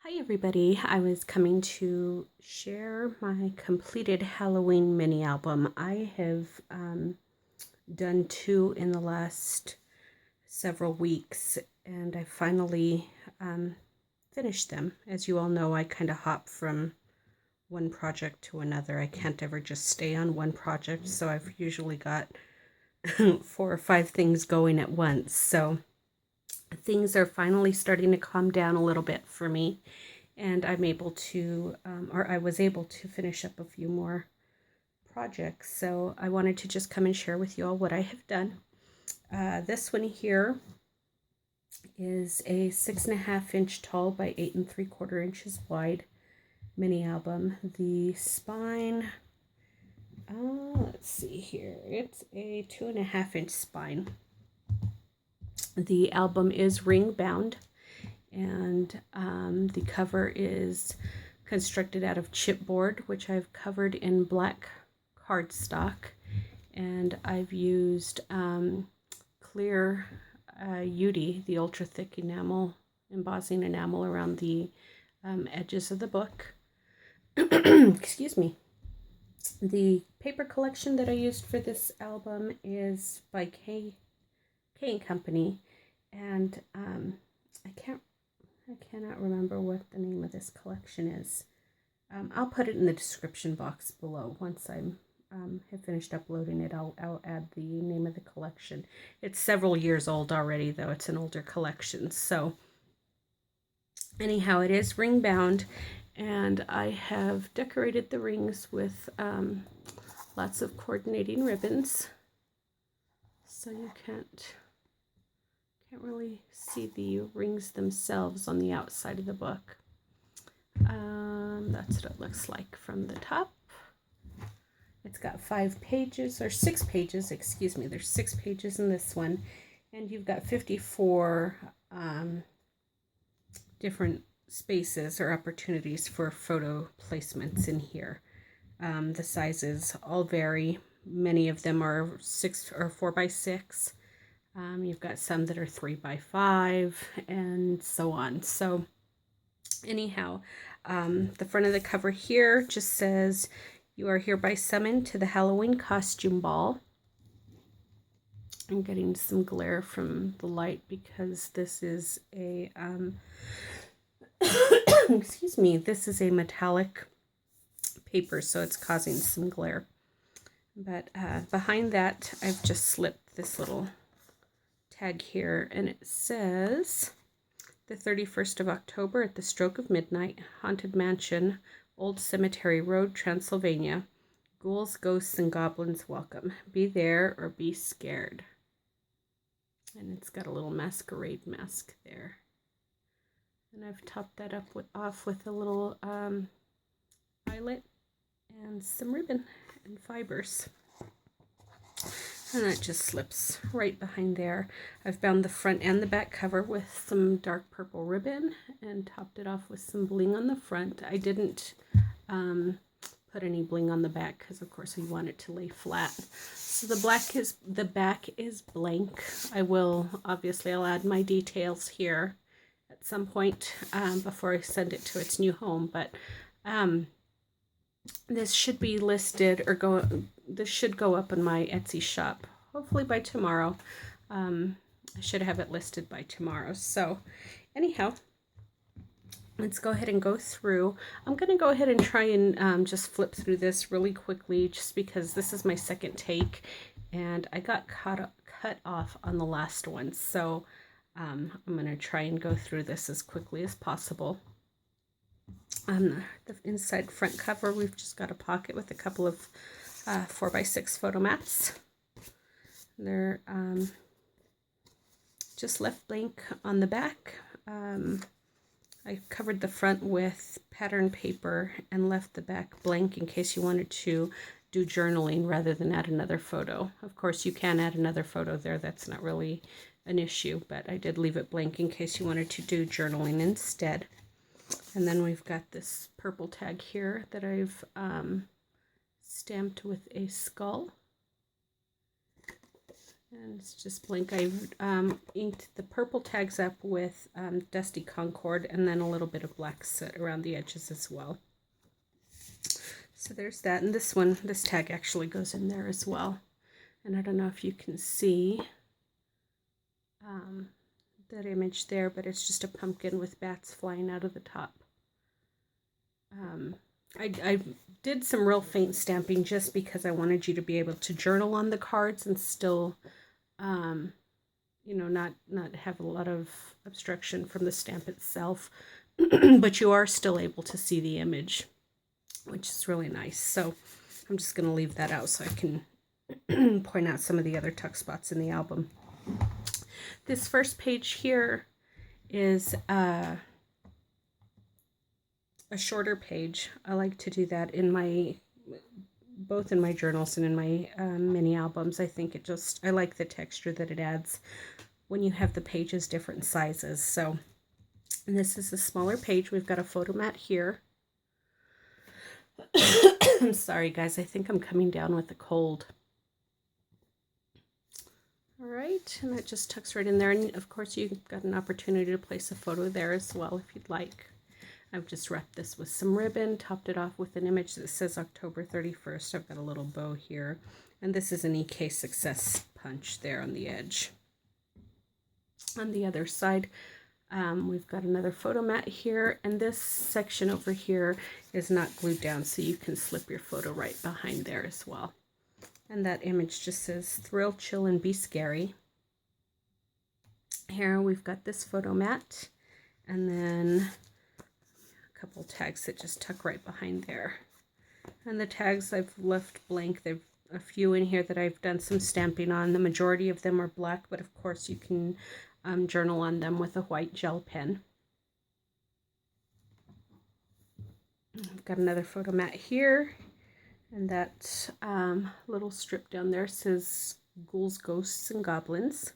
Hi everybody, I was coming to share my completed Halloween mini album. I have done two in the last several weeks and I finally finished them. As you all know, I kind of hop from one project to another. I can't ever just stay on one project, so I've usually got 4 or 5 things going at once. So things are finally starting to calm down a little bit for me, and I'm able to, or I was able to finish up a few more projects. So I wanted to just come and share with you all what I have done. This one here is a 6.5 inch tall by 8 3/4 inches wide mini album. The spine, let's see here, it's a 2.5 inch spine. The album is ring bound, and the cover is constructed out of chipboard, which I've covered in black cardstock, and I've used clear UD, the ultra thick enamel, embossing enamel around the edges of the book. Excuse me. The paper collection that I used for this album is by K & Company, and I cannot remember what the name of this collection is. I'll put it in the description box below. Once I have finished uploading it, I'll add the name of the collection. It's several years old already, though. It's an older collection. So anyhow, it is ring bound, and I have decorated the rings with lots of coordinating ribbons. So you can't really see the rings themselves on the outside of the book. That's what it looks like from the top. It's got 5 pages, or 6 pages, excuse me. There's 6 pages in this one, and you've got 54 different spaces or opportunities for photo placements in here. The sizes all vary. Many of them are 6 or 4 by 6. You've got some that are 3 by 5 and so on. So anyhow, the front of the cover here just says, "You are hereby summoned to the Halloween costume ball." I'm getting some glare from the light because this is a, excuse me, this is a metallic paper, so it's causing some glare. But behind that, I've just slipped this little tag here, and it says, "The 31st of October at the stroke of midnight, Haunted Mansion, Old Cemetery Road, Transylvania. Ghouls, ghosts, and goblins welcome. Be there or be scared." And it's got a little masquerade mask there. And I've topped that up off with a little eyelet and some ribbon and fibers. And that just slips right behind there. I've bound the front and the back cover with some dark purple ribbon and topped it off with some bling on the front. I didn't put any bling on the back because, of course, we want it to lay flat. So the back is blank. I'll add my details here at some point before I send it to its new home. But this should be listed this should go up in my Etsy shop hopefully by tomorrow. I should have it listed by tomorrow. So anyhow, let's go ahead and go through. I'm going to go ahead and try and just flip through this really quickly, just because this is my second take and I got cut off on the last one. So I'm going to try and go through this as quickly as possible. On the inside front cover, we've just got a pocket with a couple of 4 by 6 photo mats. They're just left blank on the back. I covered the front with pattern paper and left the back blank in case you wanted to do journaling rather than add another photo. Of course, you can add another photo there. That's not really an issue, but I did leave it blank in case you wanted to do journaling instead. And then we've got this purple tag here that I've stamped with a skull. And it's just blank. I've inked the purple tags up with Dusty Concord and then a little bit of black soot around the edges as well. So there's that. And this one, this tag actually goes in there as well. And I don't know if you can see that image there, but it's just a pumpkin with bats flying out of the top. I did some real faint stamping just because I wanted you to be able to journal on the cards and still, you know, not have a lot of obstruction from the stamp itself, but you are still able to see the image, which is really nice. So I'm just going to leave that out so I can point out some of the other tuck spots in the album. This first page here is a shorter page. I like to do that in both in my journals and in my mini albums. I think I like the texture that it adds when you have the pages different sizes. So this is a smaller page. We've got a photo mat here. I'm sorry guys, I think I'm coming down with a cold. All right, and that just tucks right in there. And of course you've got an opportunity to place a photo there as well if you'd like. I've just wrapped this with some ribbon, topped it off with an image that says October 31st. I've got a little bow here. And this is an EK Success punch there on the edge. On the other side, we've got another photo mat here. And this section over here is not glued down, so you can slip your photo right behind there as well. And that image just says Thrill, Chill, and Be Scary. Here we've got this photo mat. And then couple tags that just tuck right behind there. And the tags I've left blank. There's a few in here that I've done some stamping on. The majority of them are black, but of course you can journal on them with a white gel pen. I've got another photo mat here, and that little strip down there says Ghouls, Ghosts, and Goblins.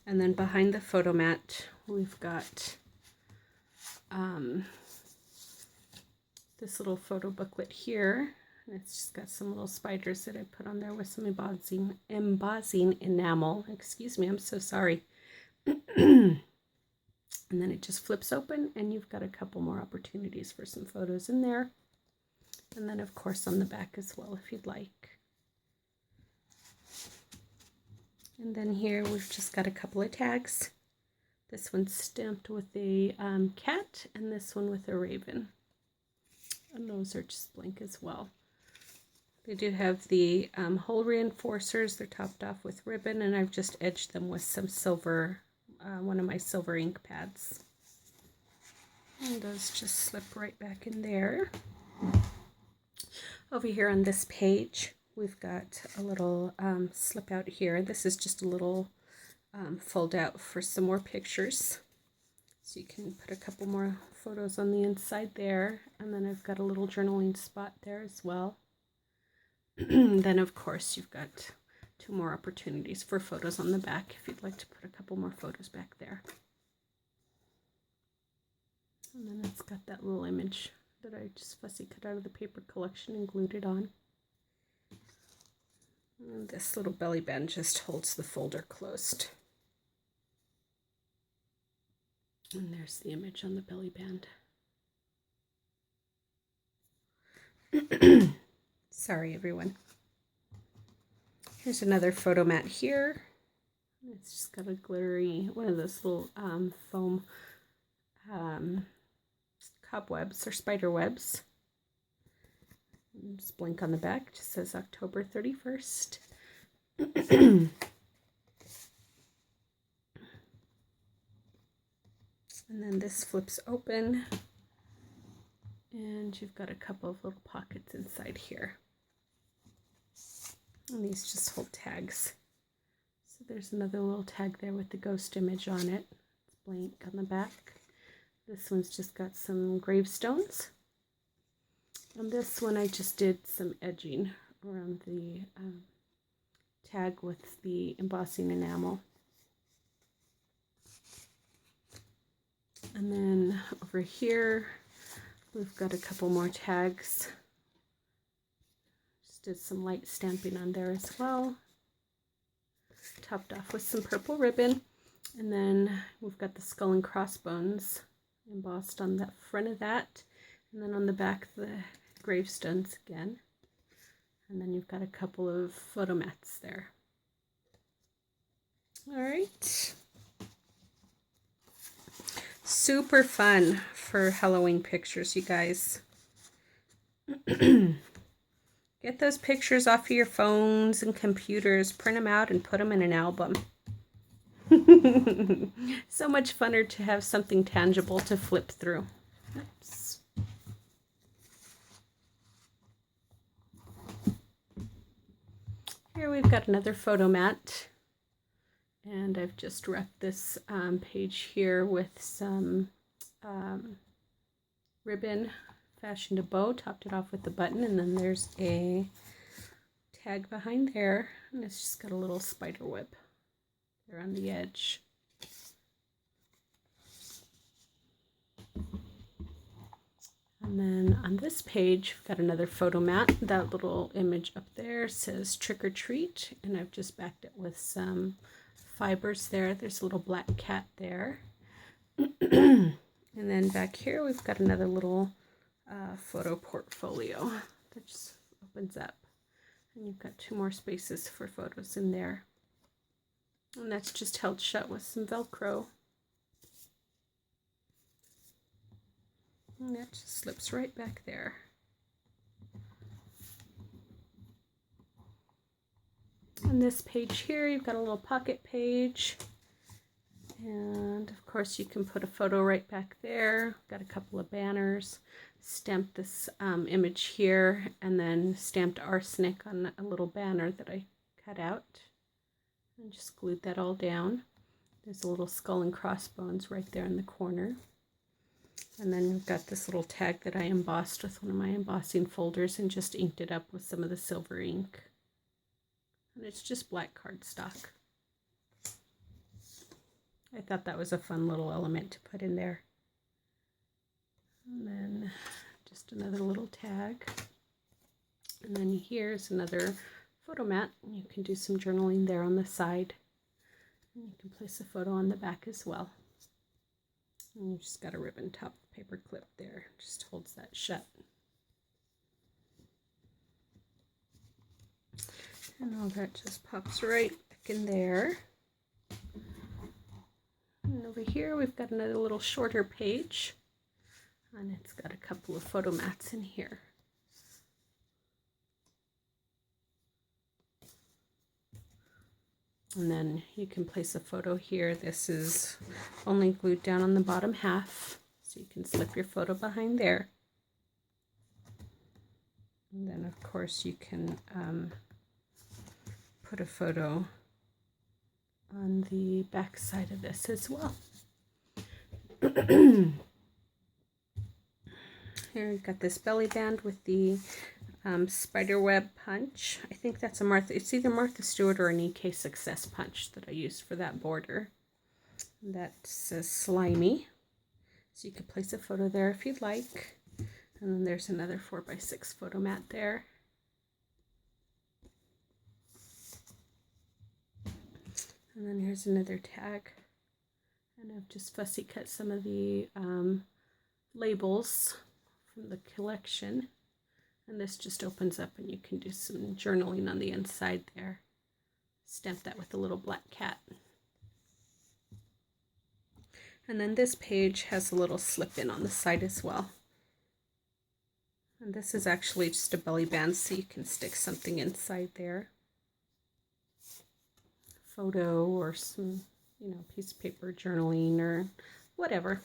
And then behind the photo mat we've got this little photo booklet here, and it's just got some little spiders that I put on there with some embossing enamel. Excuse me, I'm so sorry. And then it just flips open, and you've got a couple more opportunities for some photos in there. And then of course on the back as well if you'd like. And then here we've just got a couple of tags. This one's stamped with a cat, and this one with a raven. And those are just blank as well. They do have the hole reinforcers. They're topped off with ribbon, and I've just edged them with some silver, one of my silver ink pads. And those just slip right back in there. Over here on this page, we've got a little slip out here. This is just a little fold out for some more pictures, so you can put a couple more photos on the inside there. And then I've got a little journaling spot there as well. Then of course you've got two more opportunities for photos on the back if you'd like to put a couple more photos back there. And then it's got that little image that I just fussy cut out of the paper collection and glued it on. And this little belly band just holds the folder closed. And there's the image on the belly band. Sorry, everyone. Here's another photo mat here. It's just got a glittery, one of those little foam cobwebs or spider webs. Just blank on the back, just says October 31st. And then this flips open, and you've got a couple of little pockets inside here. And these just hold tags. So there's another little tag there with the ghost image on it. It's blank on the back. This one's just got some gravestones. On this one I just did some edging around the tag with the embossing enamel. And then over here we've got a couple more tags. Just did some light stamping on there as well. topped off with some purple ribbon. And then we've got the skull and crossbones embossed on the front of that. And then on the back, the gravestones again. And then you've got a couple of photo mats there. All right. Super fun for Halloween pictures, you guys. Get those pictures off of your phones and computers, print them out and put them in an album. So much funner to have something tangible to flip through. Oops. Here we've got another photo mat. And I've just wrapped this page here with some ribbon, fashioned a bow, topped it off with the button, and then there's a tag behind there, and it's just got a little spider web there on the edge. And then on this page, we've got another photo mat. That little image up there says trick or treat, and I've just backed it with some fibers there. There's a little black cat there. And then back here, we've got another little photo portfolio that just opens up. And you've got 2 more spaces for photos in there. And that's just held shut with some Velcro. And that just slips right back there. On this page here, you've got a little pocket page. And of course, you can put a photo right back there. Got a couple of banners. Stamped this image here, and then stamped arsenic on a little banner that I cut out. And just glued that all down. There's a little skull and crossbones right there in the corner. And then we've got this little tag that I embossed with one of my embossing folders and just inked it up with some of the silver ink. And it's just black cardstock. I thought that was a fun little element to put in there. And then just another little tag. And then here's another photo mat. You can do some journaling there on the side. And you can place a photo on the back as well. And you just got a ribbon top paper clip there. Just holds that shut. And all that just pops right back in there. And over here we've got another little shorter page. And it's got a couple of photo mats in here. And then you can place a photo here. This is only glued down on the bottom half, so you can slip your photo behind there. And then of course you can put a photo on the back side of this as well. Here we've got this belly band with the spider web punch. I think that's it's either Martha Stewart or an EK Success punch that I used for that border. That says slimy. So you could place a photo there if you'd like. And then there's another 4x6 photo mat there. And then here's another tag. And I've just fussy cut some of the labels from the collection. And this just opens up and you can do some journaling on the inside there. Stamp that with a little black cat. And then this page has a little slip in on the side as well. And this is actually just a belly band, so you can stick something inside there. Photo or some, piece of paper journaling or whatever.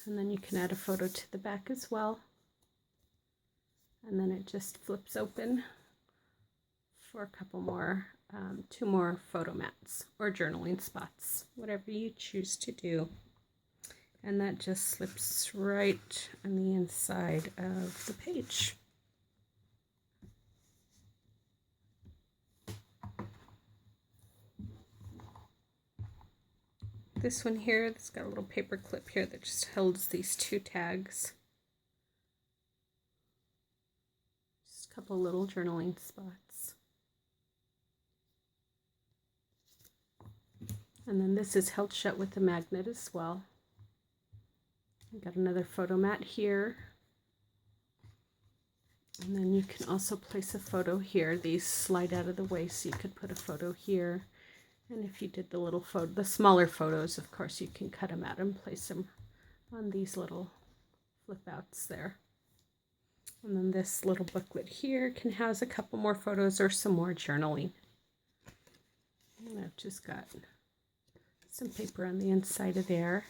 And then you can add a photo to the back as well. And then it just flips open for a couple more, 2 more photo mats or journaling spots, whatever you choose to do. And that just slips right on the inside of the page. This one here, it's got a little paper clip here that just holds these 2 tags. Couple little journaling spots. And then this is held shut with a magnet as well. I got another photo mat here. And then you can also place a photo here. These slide out of the way, so you could put a photo here. And if you did the little photo, the smaller photos, of course, you can cut them out and place them on these little flip outs there. And then this little booklet here can house a couple more photos or some more journaling. And I've just got some paper on the inside of there.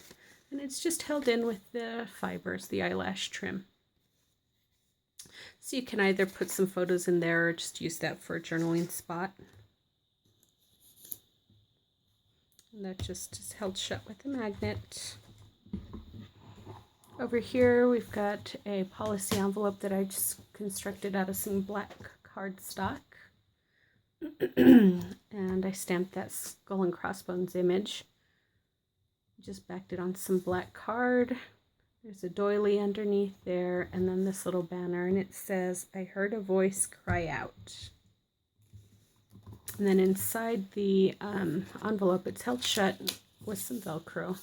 And it's just held in with the fibers, the eyelash trim. So you can either put some photos in there or just use that for a journaling spot. And that just is held shut with a magnet. Over here we've got a policy envelope that I just constructed out of some black cardstock. And I stamped that skull and crossbones image. Just backed it on some black card. There's a doily underneath there, and then this little banner, and it says, "I heard a voice cry out." And then inside the envelope, it's held shut with some Velcro.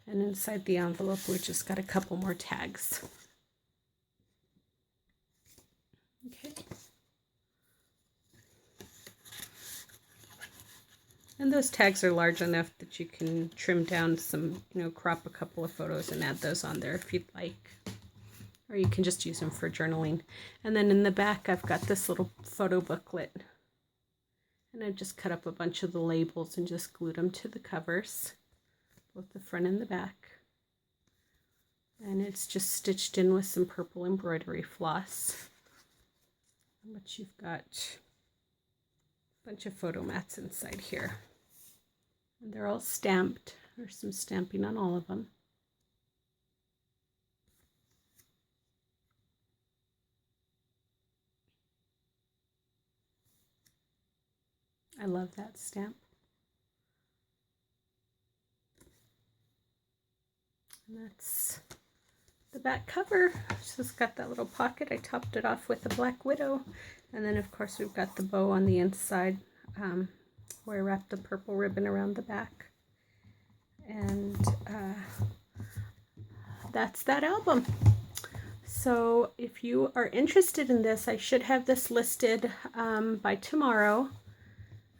And inside the envelope, we just got a couple more tags. Okay. And those tags are large enough that you can trim down some, crop a couple of photos and add those on there if you'd like. Or you can just use them for journaling. And then in the back, I've got this little photo booklet. And I've just cut up a bunch of the labels and just glued them to the covers, both the front and the back. And it's just stitched in with some purple embroidery floss. But you've got a bunch of photo mats inside here. And they're all stamped. There's some stamping on all of them. I love that stamp. And that's the back cover. So it's got that little pocket. I topped it off with a black widow. And then of course we've got the bow on the inside where I wrapped the purple ribbon around the back. And that's that album. So if you are interested in this, I should have this listed by tomorrow.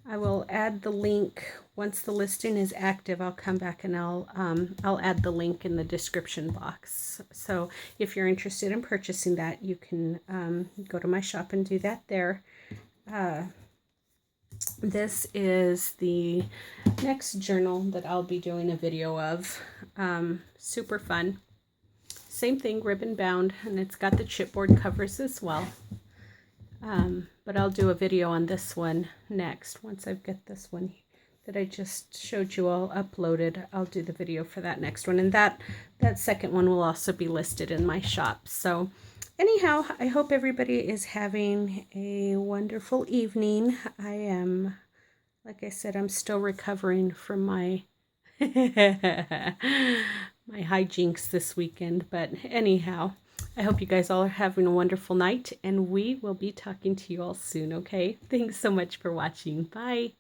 I will add the link once the listing is active. I'll come back and I'll add the link in the description box. So if you're interested in purchasing that, you can go to my shop and do that there. This is the next journal that I'll be doing a video of. Super fun. Same thing, ribbon bound, and it's got the chipboard covers as well. But I'll do a video on this one next. Once I've got this one that I just showed you all uploaded, I'll do the video for that next one. And that second one will also be listed in my shop. So anyhow, I hope everybody is having a wonderful evening. I am, like I said, I'm still recovering from my my hijinks this weekend. But anyhow, I hope you guys all are having a wonderful night, and we will be talking to you all soon, okay? Thanks so much for watching. Bye.